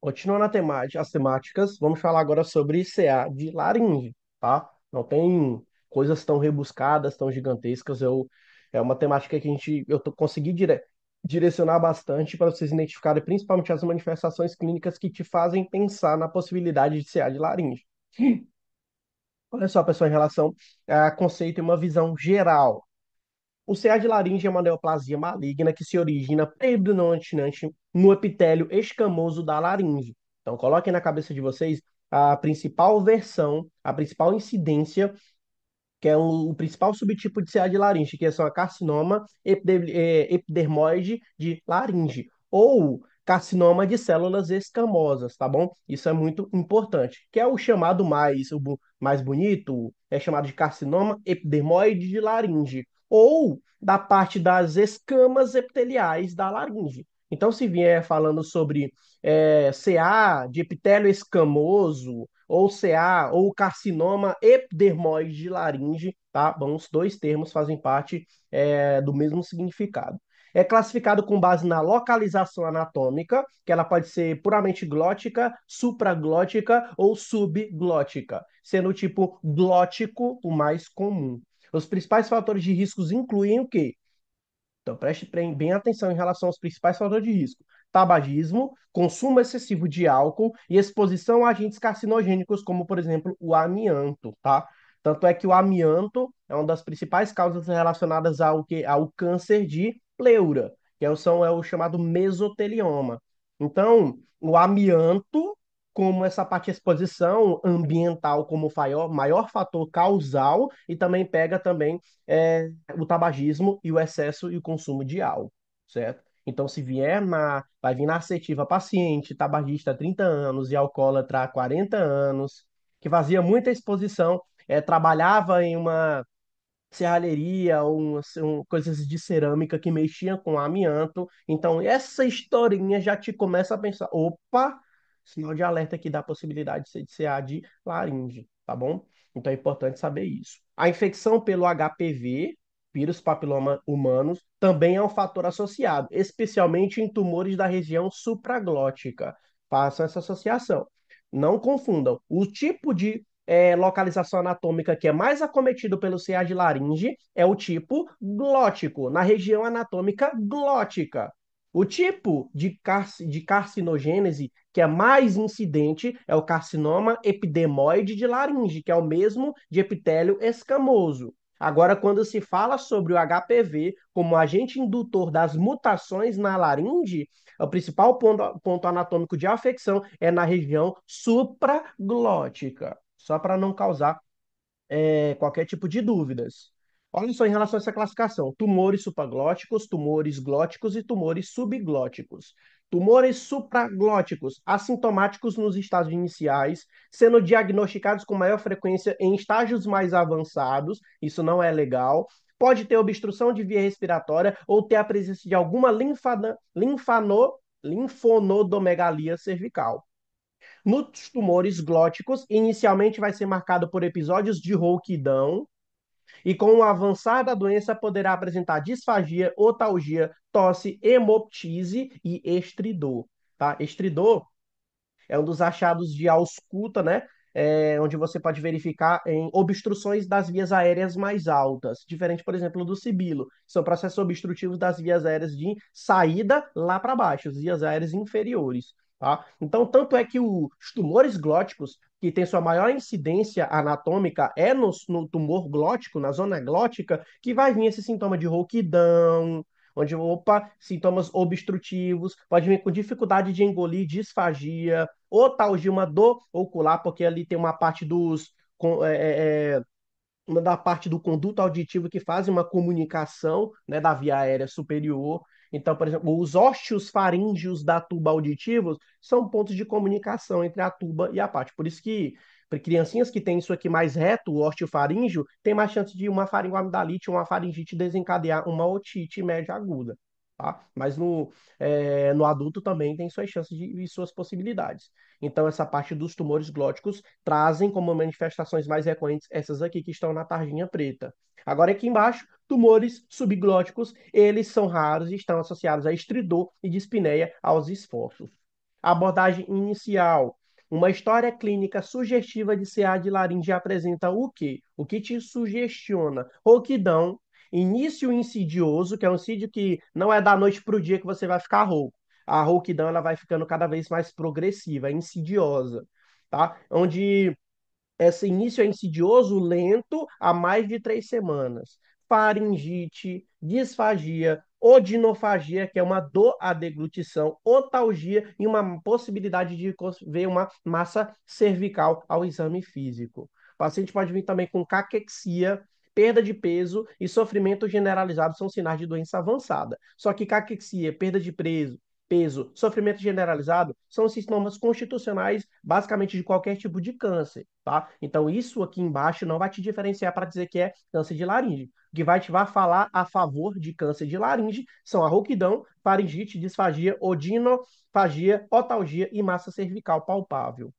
Continuando as temáticas, vamos falar agora sobre CA de laringe, tá? Não tem coisas tão rebuscadas, tão gigantescas. É uma temática que consegui direcionar bastante para vocês identificarem principalmente as manifestações clínicas que te fazem pensar na possibilidade de CA de laringe. Olha só, pessoal, em relação a conceito e uma visão geral. O CA de laringe é uma neoplasia maligna que se origina predominantemente no epitélio escamoso da laringe. Então, coloquem na cabeça de vocês a principal versão, a principal incidência, que é o principal subtipo de CA de laringe, que são a carcinoma epidermoide de laringe, ou carcinoma de células escamosas, tá bom? Isso é muito importante. Que é o chamado mais bonito, é chamado de carcinoma epidermoide de laringe, ou da parte das escamas epiteliais da laringe. Então, se vier falando sobre CA de epitélio escamoso, ou CA, ou carcinoma epidermoide de laringe, tá? Bom, os dois termos fazem parte do mesmo significado. É classificado com base na localização anatômica, que ela pode ser puramente glótica, supraglótica ou subglótica, sendo o tipo glótico o mais comum. Os principais fatores de riscos incluem o quê? Então, preste bem atenção em relação aos principais fatores de risco: tabagismo, consumo excessivo de álcool e exposição a agentes carcinogênicos, como, por exemplo, o amianto, tá? Tanto é que o amianto é uma das principais causas relacionadas ao câncer de pleura, é o chamado mesotelioma. Então, o amianto, como essa parte de exposição ambiental como maior fator causal, e também pega também o tabagismo e o excesso e o consumo de álcool, certo? Então, se vai vir na assertiva paciente, tabagista há 30 anos e alcoólatra há 40 anos, que fazia muita exposição, trabalhava em uma serralheria ou coisas de cerâmica que mexiam com amianto. Então, essa historinha já te começa a pensar, opa, sinal de alerta que dá a possibilidade de ser de CA de laringe, tá bom? Então é importante saber isso. A infecção pelo HPV, vírus papiloma humanos, também é um fator associado, especialmente em tumores da região supraglótica. Façam essa associação. Não confundam. O tipo de localização anatômica que é mais acometido pelo CA de laringe é o tipo glótico, na região anatômica glótica. O tipo de carcinogênese que é mais incidente é o carcinoma epidermoide de laringe, que é o mesmo de epitélio escamoso. Agora, quando se fala sobre o HPV como agente indutor das mutações na laringe, o principal ponto anatômico de afecção é na região supraglótica, só para não causar qualquer tipo de dúvidas. Olha só em relação a essa classificação: tumores supraglóticos, tumores glóticos e tumores subglóticos. Tumores supraglóticos, assintomáticos nos estágios iniciais, sendo diagnosticados com maior frequência em estágios mais avançados, isso não é legal. Pode ter obstrução de via respiratória ou ter a presença de alguma linfonodomegalia cervical. Nos tumores glóticos, inicialmente vai ser marcado por episódios de rouquidão, e com o avançar da doença poderá apresentar disfagia, otalgia, tosse, hemoptise e estridor. Tá? Estridor é um dos achados de ausculta, né? Onde você pode verificar em obstruções das vias aéreas mais altas, diferente, por exemplo, do sibilo. São processos obstrutivos das vias aéreas de saída lá para baixo, as vias aéreas inferiores. Tá? Então, tanto é que os tumores glóticos, que tem sua maior incidência anatômica, é no tumor glótico, na zona glótica, que vai vir esse sintoma de rouquidão, onde, opa, sintomas obstrutivos, pode vir com dificuldade de engolir, disfagia, otalgia, uma dor ocular, porque ali tem uma parte uma da parte do conduto auditivo que faz uma comunicação, né, da via aérea superior. Então, por exemplo, os ósteos faríngeos da tuba auditivos são pontos de comunicação entre a tuba e a parte. Por isso que para criancinhas que têm isso aqui mais reto, o ósteo faríngeo, tem mais chance de uma faringoamidalite ou uma faringite desencadear uma otite média aguda. Tá? Mas no adulto também tem suas chances e suas possibilidades. Então, essa parte dos tumores glóticos trazem como manifestações mais recorrentes essas aqui que estão na tarjinha preta. Agora, aqui embaixo, tumores subglóticos, eles são raros e estão associados a estridor e dispneia aos esforços. Abordagem inicial. Uma história clínica sugestiva de CA de laringe apresenta o quê? O que te sugestiona? Rouquidão, início insidioso, que é um incídio que não é da noite para o dia que você vai ficar rouco. A rouquidão ela vai ficando cada vez mais progressiva, insidiosa, tá? Onde esse início é insidioso, lento, há mais de 3 semanas. Faringite, disfagia, odinofagia, que é uma dor à deglutição, otalgia e uma possibilidade de ver uma massa cervical ao exame físico. O paciente pode vir também com caquexia, perda de peso e sofrimento generalizado são sinais de doença avançada. Só que caquexia, perda de peso, sofrimento generalizado são sintomas constitucionais basicamente de qualquer tipo de câncer, tá? Então isso aqui embaixo não vai te diferenciar para dizer que é câncer de laringe. O que vai falar a favor de câncer de laringe são a rouquidão, faringite, disfagia, odinofagia, otalgia e massa cervical palpável.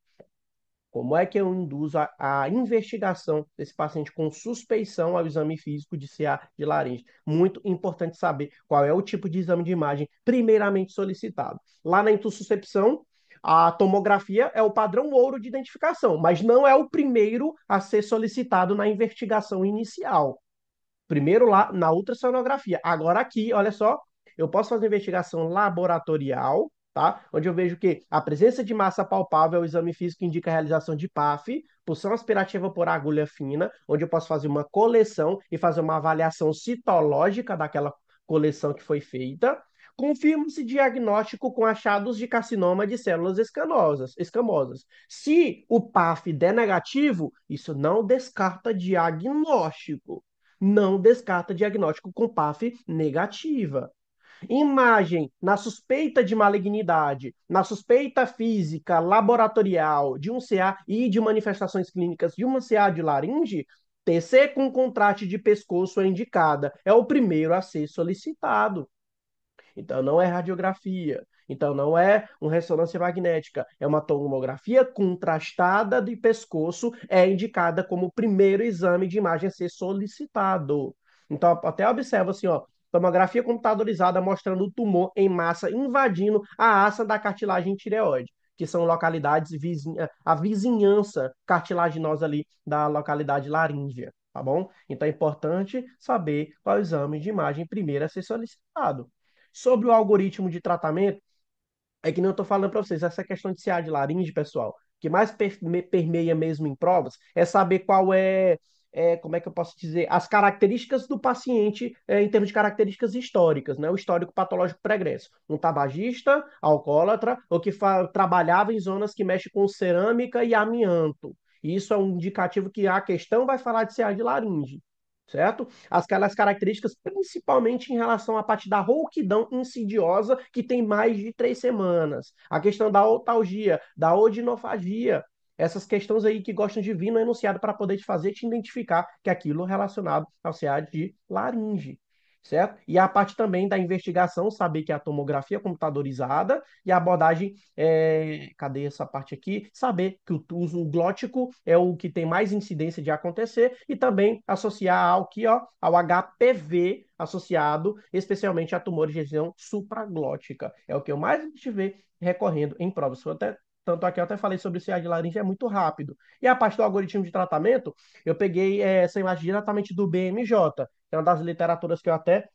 Como é que eu induzo a investigação desse paciente com suspeição ao exame físico de CA de laringe? Muito importante saber qual é o tipo de exame de imagem primeiramente solicitado. Lá na intussuscepção, a tomografia é o padrão ouro de identificação, mas não é o primeiro a ser solicitado na investigação inicial. Primeiro lá na ultrassonografia. Agora aqui, olha só, eu posso fazer investigação laboratorial, tá? Onde eu vejo que a presença de massa palpável, o exame físico indica a realização de PAF, pulsão aspirativa por agulha fina, onde eu posso fazer uma coleção e fazer uma avaliação citológica daquela coleção que foi feita. Confirma-se diagnóstico com achados de carcinoma de células escamosas. Se o PAF der negativo, isso não descarta diagnóstico, não descarta diagnóstico com PAF negativa. Imagem na suspeita de malignidade, na suspeita física, laboratorial de um CA e de manifestações clínicas de uma CA de laringe, TC com contraste de pescoço é indicada. É o primeiro a ser solicitado. Então, não é radiografia. Então, não é uma ressonância magnética. É uma tomografia contrastada de pescoço, é indicada como o primeiro exame de imagem a ser solicitado. Então, até observa assim, ó, tomografia computadorizada mostrando o tumor em massa invadindo a asa da cartilagem tireoide, que são localidades a vizinhança cartilaginosa ali da localidade laríngea, tá bom? Então é importante saber qual é o exame de imagem primeiro a ser solicitado. Sobre o algoritmo de tratamento, é que nem eu estou falando para vocês, essa questão de CA de laringe, pessoal, que mais permeia mesmo em provas, é saber qual como é que eu posso dizer, as características do paciente em termos de características históricas, né? O histórico patológico pregresso. Um tabagista, alcoólatra, ou que trabalhava em zonas que mexem com cerâmica e amianto. Isso é um indicativo que a questão vai falar de CA de laringe, certo? Aquelas características, principalmente em relação à parte da rouquidão insidiosa, que tem mais de 3 semanas. A questão da otalgia, da odinofagia. Essas questões aí que gostam de vir no enunciado para poder te fazer te identificar que aquilo é relacionado ao CA de laringe, certo? E a parte também da investigação, saber que é a tomografia computadorizada e a abordagem, cadê essa parte aqui? Saber que o uso glótico é o que tem mais incidência de acontecer e também associar ao HPV associado especialmente a tumores de região supraglótica. É o que eu mais te vê recorrendo em provas. Tanto aqui eu até falei sobre o CA de laringe, é muito rápido. E a parte do algoritmo de tratamento, eu peguei essa imagem diretamente do BMJ, que é uma das literaturas que eu até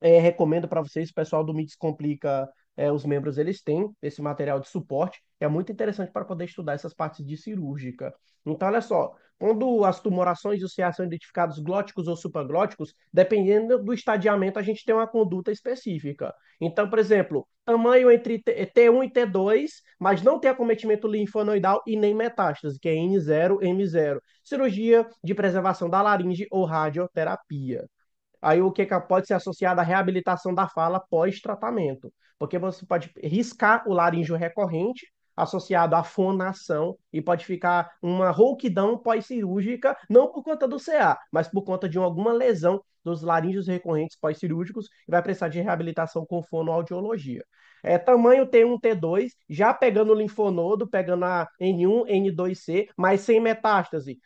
recomendo para vocês, o pessoal do Me Descomplica, os membros, eles têm esse material de suporte, que é muito interessante para poder estudar essas partes de cirúrgica. Então, olha só, quando as tumorações e os CA são identificados glóticos ou supraglóticos, dependendo do estadiamento, a gente tem uma conduta específica. Então, por exemplo, tamanho entre T1 e T2, mas não tem acometimento linfonoidal e nem metástase, que é N0, M0. Cirurgia de preservação da laringe ou radioterapia. Aí o que pode ser associado à reabilitação da fala pós-tratamento, porque você pode riscar o laríngeo recorrente associado à fonação e pode ficar uma rouquidão pós-cirúrgica, não por conta do CA, mas por conta de alguma lesão dos laríngeos recorrentes pós-cirúrgicos e vai precisar de reabilitação com fonoaudiologia. Tamanho T1, T2, já pegando o linfonodo, pegando a N1, N2C, mas sem metástase,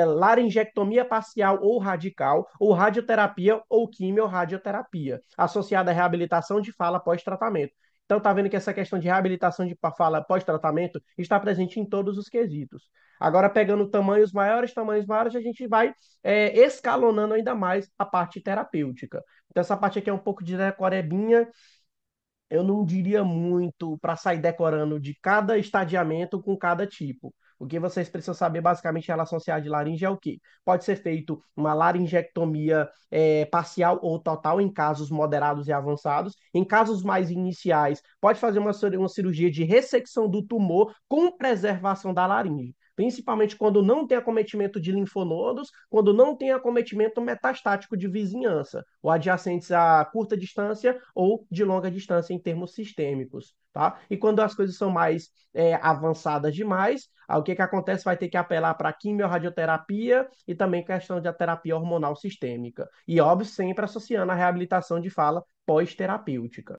laringectomia parcial ou radical, ou radioterapia ou quimio-radioterapia, associada à reabilitação de fala pós-tratamento. Então, tá vendo que essa questão de reabilitação de fala pós-tratamento está presente em todos os quesitos. Agora, pegando tamanhos maiores, a gente vai escalonando ainda mais a parte terapêutica. Então, essa parte aqui é um pouco de decorebinha, eu não diria muito para sair decorando de cada estadiamento com cada tipo. O que vocês precisam saber basicamente em relação à cirurgia de laringe é o quê? Pode ser feito uma laringectomia parcial ou total em casos moderados e avançados. Em casos mais iniciais, pode fazer uma cirurgia de ressecção do tumor com preservação da laringe. Principalmente quando não tem acometimento de linfonodos, quando não tem acometimento metastático de vizinhança, ou adjacentes a curta distância ou de longa distância em termos sistêmicos. Tá? E quando as coisas são mais avançadas demais, aí o que acontece? Vai ter que apelar para quimio-radioterapia e também questão de terapia hormonal sistêmica. E, óbvio, sempre associando a reabilitação de fala pós-terapêutica.